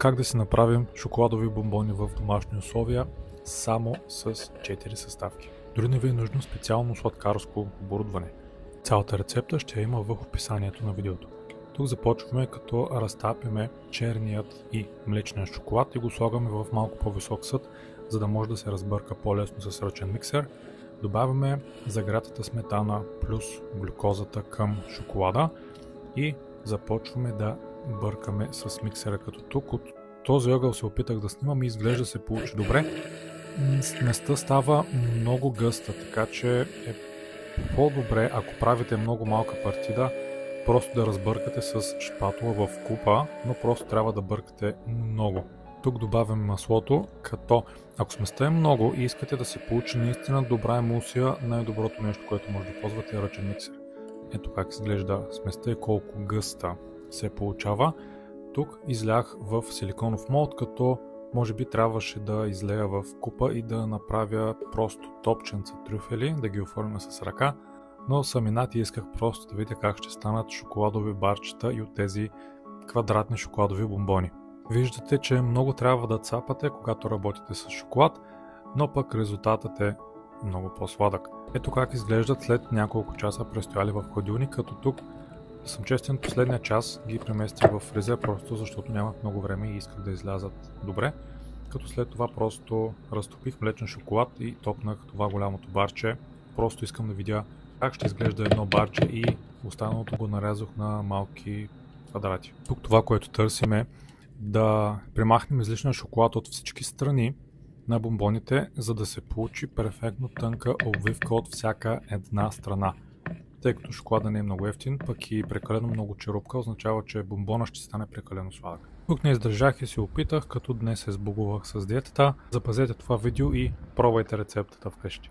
Как да си направим шоколадови бомбони в домашни условия само с 4 съставки. Дори не ви е нужно специално сладкарско оборудване. Цялата рецепта ще я има в описанието на видеото. Тук започваме като разтапяме черният и млечния шоколад и го слагаме в малко по-висок съд, за да може да се разбърка по-лесно с ръчен миксер. Добавяме загрятата сметана плюс глюкозата към шоколада и започваме да бъркаме с миксера, като тук от този ъгъл се опитах да снимам и изглежда се получи добре. Сместа става много гъста, така че е по-добре, ако правите много малка партида, просто да разбъркате с шпатула в купа, но просто трябва да бъркате много. Тук добавям маслото, като ако сместа е много и искате да се получи наистина добра емулсия, най-доброто нещо, което може да ползвате е ръчен миксер. Ето как изглежда сместа и колко гъста се получава. Тук излях в силиконов молд, като може би трябваше да излея в купа и да направя просто топченца трюфели, да ги оформя с ръка, но саминати исках просто да видя как ще станат шоколадови барчета и от тези квадратни шоколадови бомбони. Виждате, че много трябва да цапате, когато работите с шоколад, но пък резултатът е много по-сладък. Ето как изглеждат след няколко часа престояли в хладилник, като тук, да съм честен, последния час ги преместих в фризер, просто защото нямах много време и исках да излязат добре. Като след това просто разтопих млечен шоколад и топнах това голямото барче. Просто искам да видя как ще изглежда едно барче и останалото го нарязах на малки квадрати. Тук това, което търсим е да премахнем излишния шоколад от всички страни на бомбоните, за да се получи перфектно тънка обвивка от всяка една страна. Тъй като шоколада не е много евтин, пък и прекалено много черупка, означава, че бомбона ще стане прекалено сладък. Тук не издържах и си опитах, като днес се сбогувах с диетата. Запазете това видео и пробвайте рецептата вкъщи.